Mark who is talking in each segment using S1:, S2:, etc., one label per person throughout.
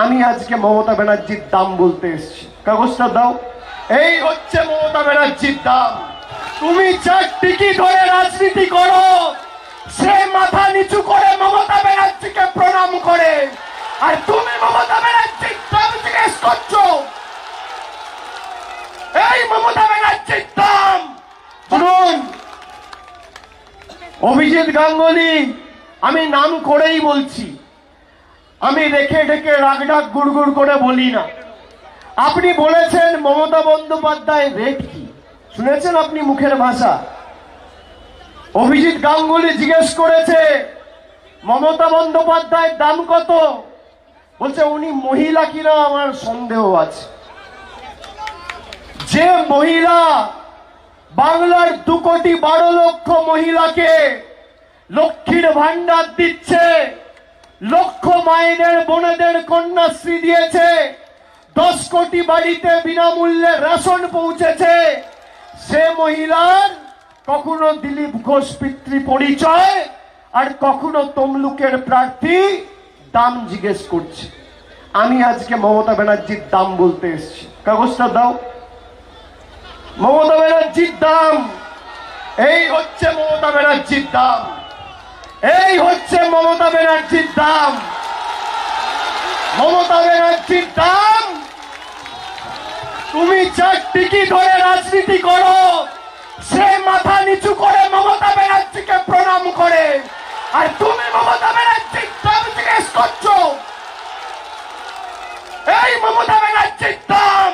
S1: আমি আজকে মমতা ব্যানার্জির দাম বলতে এসেছি। কাগজটা দাও। এই হচ্ছে মমতা ব্যানার্জির দাম। তুমি চারটিকি ধরে রাজনীতি করো, সে মাথা নিচু করে মমতা ব্যানার্জিকে প্রণাম করে, আর তুমি মমতা ব্যানার্জির দাম জিজ্ঞেস করছো। এই মমতা ব্যানার্জির দাম শুনুন। অভিজিৎ গাঙ্গুলি, আমি নাম করেই বলছি, আমি রেখে ঢেকে রাগডাক গুড়গুড় করে বলি না। আপনি বলেছেন মমতা বন্দ্যোপাধ্যায় রেট কি, শুনেছেন আপনি মুখের ভাষা? অভিজিৎ গাঙ্গুলি জিজ্ঞেস করেছে মমতা বন্দ্যোপাধ্যায়ের দাম কত, বলছে উনি মহিলা কিনা আমার সন্দেহ আছে। যে মহিলা বাংলার 2,12,00,000 মহিলাকে লক্ষ্মীর ভান্ডার দিচ্ছে, লক্ষ মায়েদের বোনেদের কন্যাশ্রী দিয়েছে, 10 কোটি বাড়িতে বিনামূল্যে রেশন পৌঁছেছে, সে মহিলার কখনো দিলীপ ঘোষ পিতৃ পরিচয় আর কখনো তমলুকের প্রার্থী দাম জিজ্ঞেস করছে। আমি আজকে মমতা ব্যানার্জির দাম বলতে এসেছি। কাগজটা দাও। মমতা ব্যানার্জির দাম, এই হচ্ছে মমতা ব্যানার্জির দাম। এই হচ্ছে মমতা ব্যানার্জির দাম। মমতা ব্যানার্জির দাম। তুমি চারটিকি ধরে রাজনীতি করো, সে মাথা নিচু করে মমতা ব্যানার্জিকে প্রণাম করে, আর তুমি মমতা ব্যানার্জির দাম জিজ্ঞেস করছো। এই মমতা ব্যানার্জির দাম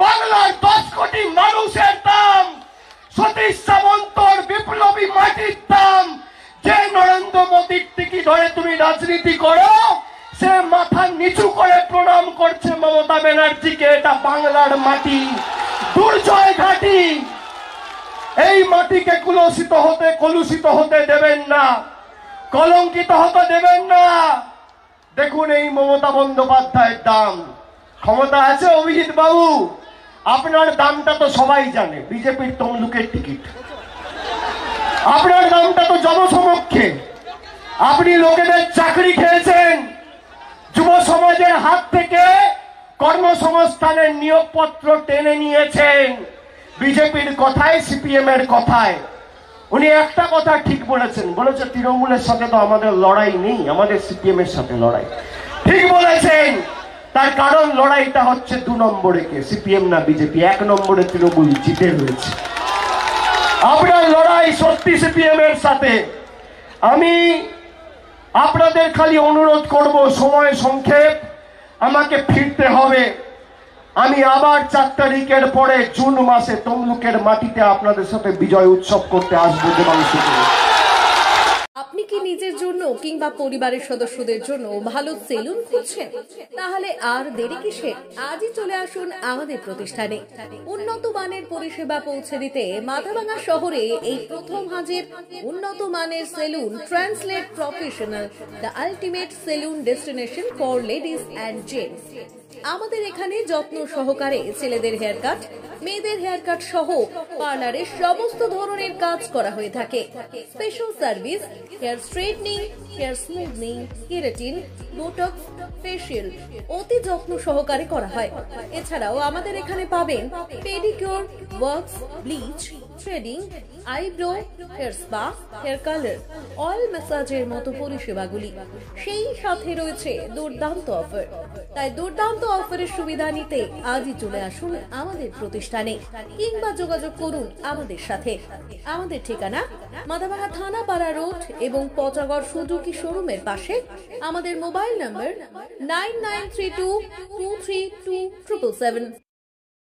S1: বাংলার 10 কোটি মানুষের দাম, সতীশ সামন্তর বিপ্লবী মাটির দাম। যে নরেন্দ্র মোদীর টিকি ধরে তুমি রাজনীতি করো, সে মাথা নিচু করে প্রণাম করছে মমতা ব্যানার্জিকে। এটা বাংলার মাটি, দুর্জয় ঘাটি। এই মাটিকে কলুষিত হতে দেবেন না, কলঙ্কিত হতে দেবেন না। দেখুন এই মমতা বন্দ্যোপাধ্যায়ের দাম। ক্ষমতা আছে অভিজিৎ বাবু, আপনার দামটা তো সবাই জানে, বিজেপির তমলুকের টিকিট। আপনার দামটা তো জনসমক্ষে। আপনি লোকেদের চাকরি খেয়েছেন, যুব সমাজের হাত থেকে কর্মসংস্থানের নিয়োগপত্র টেনে নিয়েছেন বিজেপির কথায়, সিপিএম এর কথায়। উনি একটা কথা ঠিক বলেছেন, বলেছে তৃণমূলের সাথে তো আমাদের লড়াই নেই, আমাদের সিপিএম এর সাথে লড়াই। ঠিক বলেছেন, তার কারণ লড়াইটা হচ্ছে 2 নম্বরে কে, সিপিএম না বিজেপি। 1 নম্বরে তৃণমূল জিতে রয়েছে। আপনার লড়াই সত্যি সিপিএম এর সাথে। আমি আপনাদের খালি অনুরোধ করব, সময় সংক্ষেপ, আমাকে ফিরতে হবে। আমি আবার 4 তারিখের পরে জুন মাসে তমলুকের মাটিতে আপনাদের সাথে বিজয় উৎসব করতে আসবো।
S2: আপনি কি নিজের জন্য কিংবা পরিবারের সদস্যদের জন্য ভালো সেলুন খুঁজছেন? তাহলে আর দেরি কিসের? আজই চলে আসুন আমাদের প্রতিষ্ঠানে। উন্নত মানের পরিষেবা পৌঁছে দিতে মাথাভাঙা শহরে এই প্রথম হাজির উন্নত মানের salon translate professional, the ultimate salon destination for ladies and gents. আমাদের এখানে যত্ন সহকারে ছেলেদের হেয়ার কাট, মেয়েদের হেয়ার কাট সহ পার্লারের সমস্ত ধরনের কাজ করা হয়ে থাকে। Special service, hair straightening, hair smoothening, keratin, botox, facial অতি যত্ন সহকারে করা হয়। এছাড়াও আমাদের এখানে পাবেন pedicure, wax, bleach, threading, eyebrow, hair spa, hair colour, oil ম্যাসাজের মতো পরিষেবাগুলি। সেই সাথে রয়েছে দুর্দান্ত অফার। তাই দুর্দান্ত অফারের সুবিধা নিতে আজই চলে আসুন আমাদের প্রতিষ্ঠানে কিংবা যোগাযোগ করুন আমাদের সাথে। আমাদের ঠিকানা মাথাভাঙা থানাপাড়া রোড এবং পচাগড় সুজুকি শোরুমের পাশে। আমাদের মোবাইল নম্বর 9932232777।